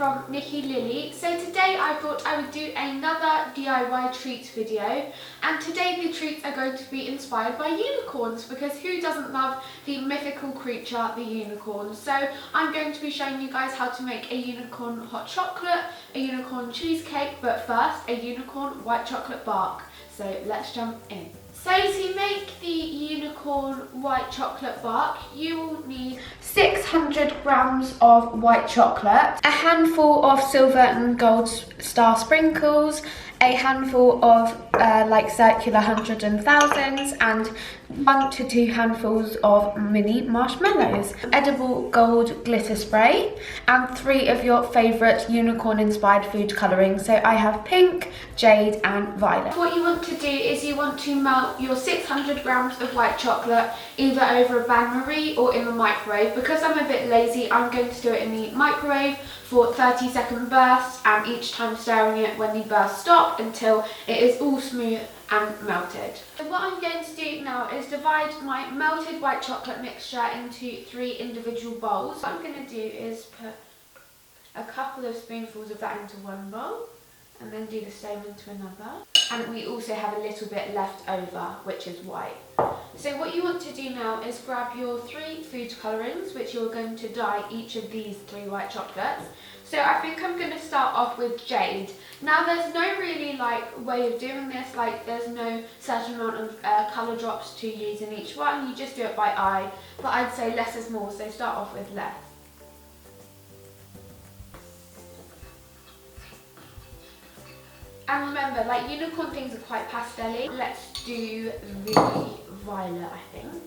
from Nikki Lilly. So today I thought I would do another DIY treats video, and today the treats are going to be inspired by unicorns, because who doesn't love the mythical creature, the unicorn? So I'm going to be showing you guys how to make a unicorn hot chocolate, a unicorn cheesecake, but first a unicorn white chocolate bark. So let's jump in. So to make the unicorn white chocolate bark, you will need 600 grams of white chocolate, a handful of silver and gold star sprinkles, a handful of like circular hundreds and thousands, and 1 to 2 handfuls of mini marshmallows, edible gold glitter spray, and 3 of your favourite unicorn inspired food colouring. So I have pink, jade and violet. What you want to do is you want to melt your 600 grams of white chocolate either over a bain-marie or in the microwave. Because I'm a bit lazy, I'm going to do it in the microwave for 30-second bursts, and each time stirring it when the bursts stop until it is all smooth and melted. So what I'm going to do now is divide my melted white chocolate mixture into 3 individual bowls. What I'm going to do is put a couple of spoonfuls of that into one bowl, and then do the same into another. And we also have a little bit left over, which is white. So what you want to do now is grab your 3 food colourings, which you're going to dye each of these 3 white chocolates. So I think I'm going to start off with jade. Now there's no really way of doing this, there's no certain amount of colour drops to use in each one, you just do it by eye, but I'd say less is more, so start off with less. And remember, unicorn things are quite pastel-y. Let's do the violet, I think.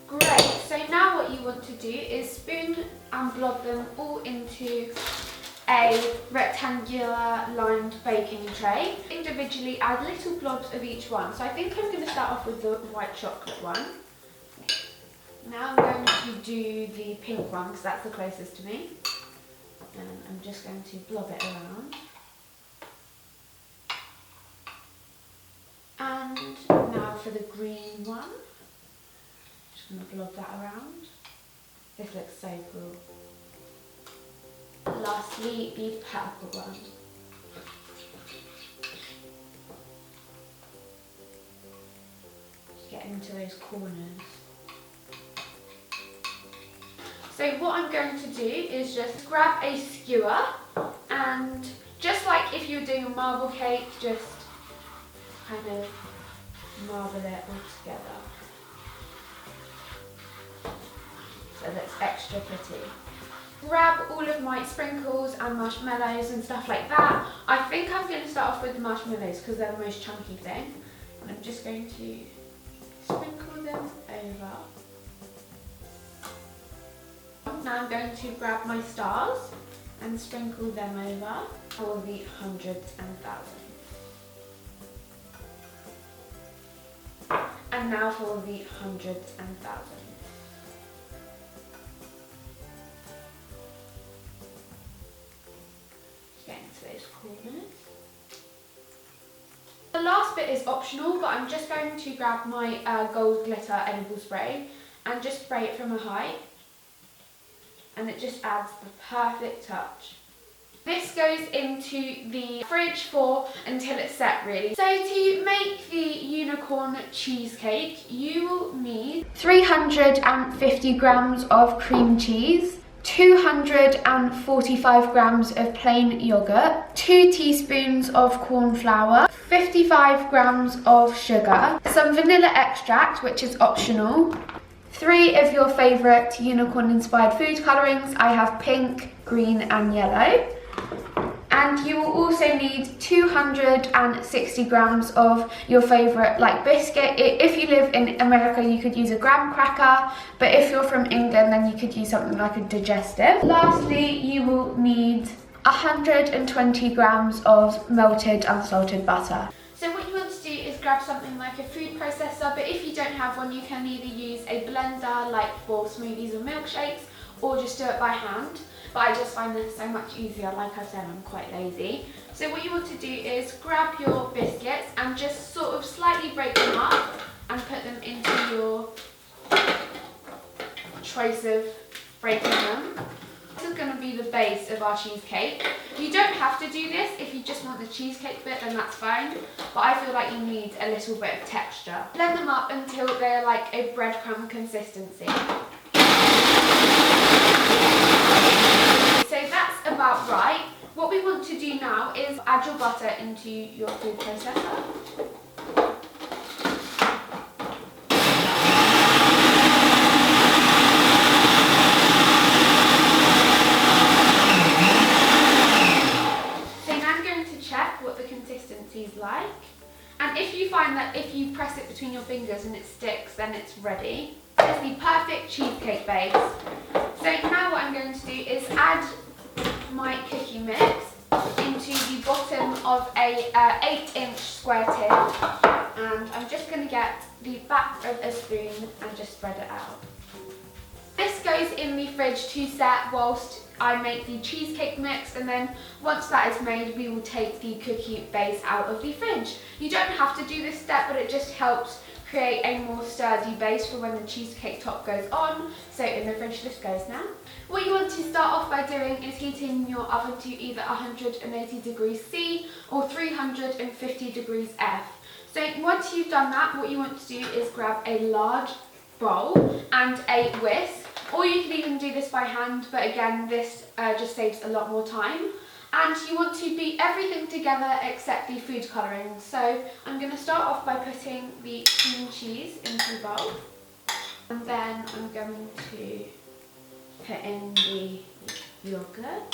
Great, so now what you want to do is spoon and blob them all into a rectangular lined baking tray. Individually add little blobs of each one. So I think I'm going to start off with the white chocolate one. Now I'm going to do the pink one because that's the closest to me. And I'm just going to blob it around. And now for the green one. Just going to blob that around. This looks so cool. Lastly, the purple one. Just get into those corners. So what I'm going to do is just grab a skewer, and just like if you're doing a marble cake, just kind of marble it all together. So that's extra pretty. Grab all of my sprinkles and marshmallows and stuff like that. I think I'm going to start off with the marshmallows because they're the most chunky thing. And I'm just going to sprinkle them over. Now I'm going to grab my stars and sprinkle them over for the hundreds and thousands. And now for the hundreds and thousands. Those corners. The last bit is optional, but I'm just going to grab my gold glitter edible spray and just spray it from a height, and it just adds the perfect touch. This goes into the fridge for until it's set, really. So to make the unicorn cheesecake, you will need 350 grams of cream cheese, 245 grams of plain yogurt, 2 teaspoons of corn flour, 55 grams of sugar, some vanilla extract, which is optional, 3 of your favourite unicorn inspired food colourings. I have pink, green and yellow. And you will also need 260 grams of your favourite biscuit. If you live in America, you could use a graham cracker, but if you're from England, then you could use something like a digestive. Lastly, you will need 120 grams of melted unsalted butter. So what you want to do is grab something like a food processor, but if you don't have one, you can either use a blender like for smoothies or milkshakes, or just do it by hand. but I just find this so much easier. Like I said, I'm quite lazy. So what you want to do is grab your biscuits and just sort of slightly break them up and put them into your choice of breaking them. This is going to be the base of our cheesecake. You don't have to do this. If you just want the cheesecake bit, then that's fine. But I feel like you need a little bit of texture. Blend them up until they're like a breadcrumb consistency. So that's about right. What we want to do now is add your butter into your food processor. So now I'm going to check what the consistency is like. And if you find that if you press it between your fingers and it sticks, then it's ready. It's the perfect cheesecake base. So now what I'm going to do is add my cookie mix into the bottom of a 8-inch square tin, and I'm just going to get the back of a spoon and just spread it out. This goes in the fridge to set whilst I make the cheesecake mix, and then once that is made we will take the cookie base out of the fridge. You don't have to do this step, but it just helps create a more sturdy base for when the cheesecake top goes on. So in the fridge this goes now. What you want to start off by doing is heating your oven to either 180 degrees C or 350 degrees F. So once you've done that, what you want to do is grab a large bowl and a whisk, or you can even do this by hand, but again this just saves a lot more time. And you want to beat everything together except the food colouring. So I'm going to start off by putting the cream cheese into the bowl, and then I'm going to put in the yogurt,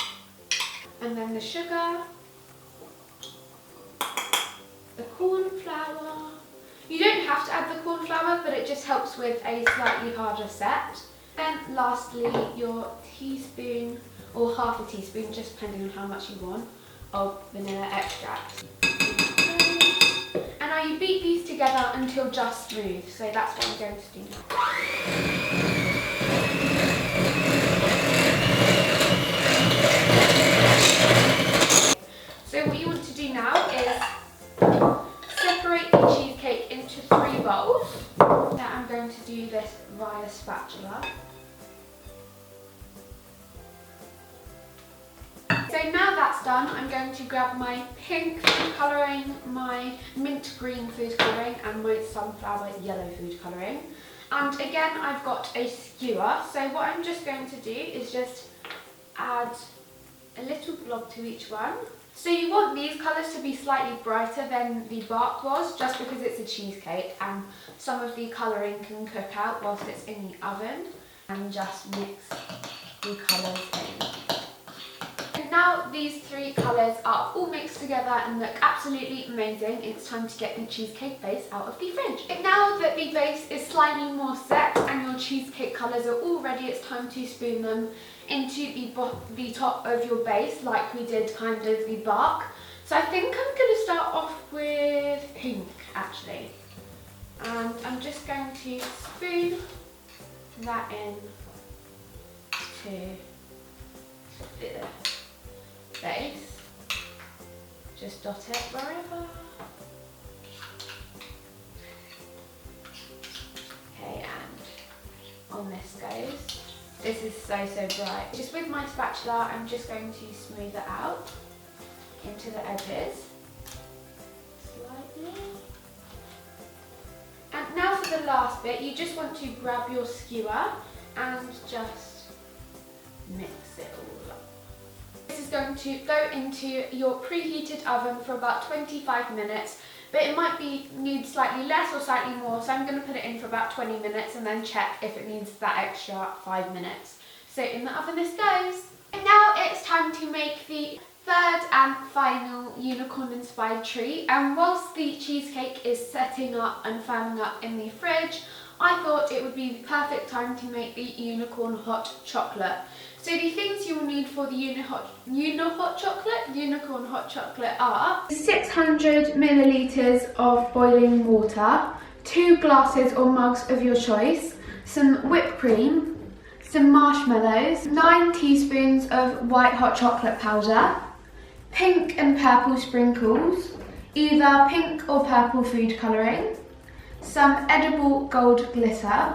and then the sugar, the corn flour. You don't have to add the corn flour, but it just helps with a slightly harder set. Then lastly, your teaspoon or half a teaspoon, just depending on how much you want, of vanilla extract. And now you beat these together until just smooth. So that's what I'm going to do now. So what you want to do now is separate the cheesecake into 3 bowls. Now I'm going to do this via spatula. So now that's done, I'm going to grab my pink food colouring, my mint green food colouring and my sunflower yellow food colouring. And again I've got a skewer, so what I'm just going to do is just add a little blob to each one. So you want these colours to be slightly brighter than the bark was, just because it's a cheesecake and some of the colouring can cook out whilst it's in the oven. And just mix the colours in. Now these 3 colours are all mixed together and look absolutely amazing, it's time to get the cheesecake base out of the fridge. And now that the base is slightly more set and your cheesecake colours are all ready, it's time to spoon them into the top of your base like we did kind of the bark. So I think I'm going to start off with pink actually. And I'm just going to spoon that in to the base. Just dot it wherever. Okay, and on this goes. This is so bright. Just with my spatula, I'm just going to smooth it out into the edges slightly. And now for the last bit, you just want to grab your skewer and just mix it all up. This is going to go into your preheated oven for about 25 minutes, but it might need slightly less or slightly more, so I'm going to put it in for about 20 minutes and then check if it needs that extra 5 minutes. So in the oven this goes. And now it's time to make the third and final unicorn inspired treat, and whilst the cheesecake is setting up and firming up in the fridge, I thought it would be the perfect time to make the unicorn hot chocolate. So the things you will need for the unicorn hot chocolate are 600 millilitres of boiling water, 2 glasses or mugs of your choice, some whipped cream, some marshmallows, 9 teaspoons of white hot chocolate powder, pink and purple sprinkles, either pink or purple food colouring, some edible gold glitter,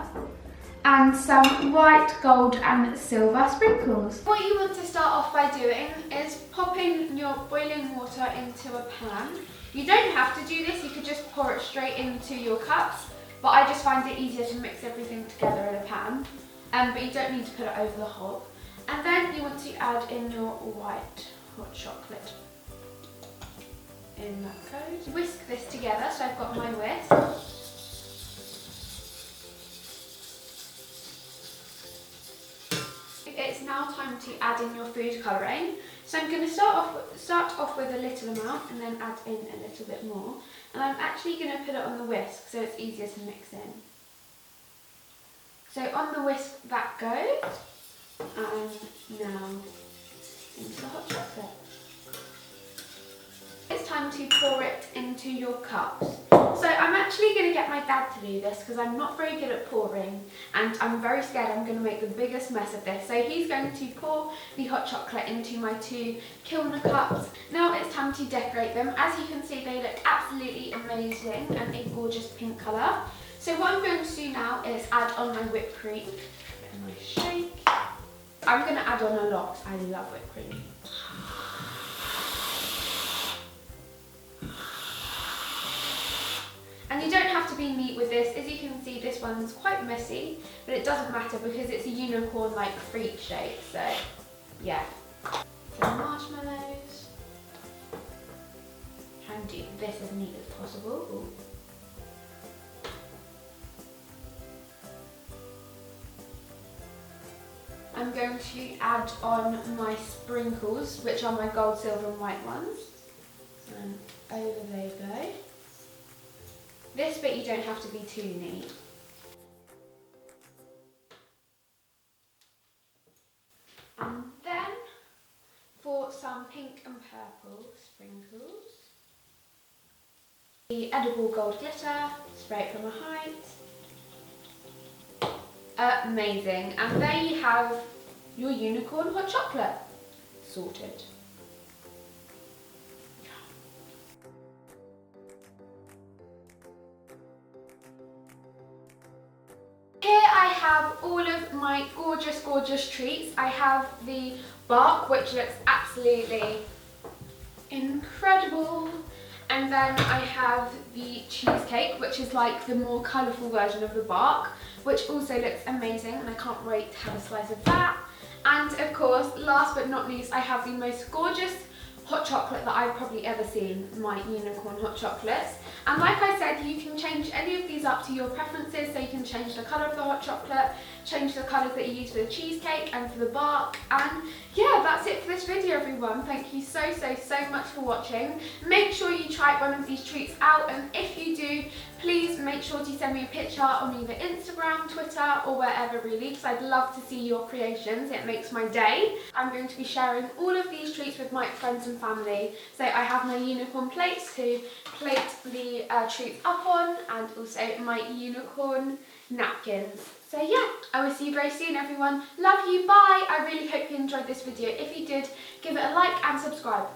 and some white, gold and silver sprinkles. What you want to start off by doing is popping your boiling water into a pan. You don't have to do this, you could just pour it straight into your cups, but I just find it easier to mix everything together in a pan. But you don't need to put it over the hob. And then you want to add in your white hot chocolate. In that goes. Whisk this together, so I've got my whisk. It's now time to add in your food colouring. So I'm going to start off with a little amount and then add in a little bit more. And I'm actually going to put it on the whisk so it's easier to mix in. So on the whisk that goes, and now into the hot chocolate. It's time to pour it into your cups. So I'm actually going to get my dad to do this because I'm not very good at pouring and I'm very scared I'm going to make the biggest mess of this. So he's going to pour the hot chocolate into my 2 Kilner cups. Now it's time to decorate them. As you can see, they look absolutely amazing and a gorgeous pink colour. So what I'm going to do now is add on my whipped cream and my shake. I'm going to add on a lot. I love whipped cream. And you don't have to be neat with this. As you can see, this one's quite messy, but it doesn't matter because it's a unicorn-like fruit shape, so yeah. Some marshmallows. Try and do this as neat as possible. Ooh. I'm going to add on my sprinkles, which are my gold, silver and white ones. And over they go. This bit you don't have to be too neat. And then for some pink and purple sprinkles, the edible gold glitter, spray it from a height. Amazing. And there you have your unicorn hot chocolate sorted. Here I have all of my gorgeous, gorgeous treats. I have the bark, which looks absolutely incredible. And then I have the cheesecake, which is like the more colourful version of the bark, which also looks amazing and I can't wait to have a slice of that. And of course, last but not least, I have the most gorgeous hot chocolate that I've probably ever seen, my unicorn hot chocolates. And like I said, you can change any of these up to your preferences, so you can change the colour of the hot chocolate, change the colours that you use for the cheesecake and for the bark. And yeah, that's it for this video, everyone. Thank you so much for watching. Make sure you try one of these treats out, and if you do, please make sure to send me a picture on either Instagram, Twitter or wherever really, because I'd love to see your creations. It makes my day. I'm going to be sharing all of these treats with my friends and family. So I have my unicorn plates to plate the treats up on, and also my unicorn napkins. So yeah, I will see you very soon, everyone. Love you, bye. I really hope you enjoyed this video. If you did, give it a like and subscribe.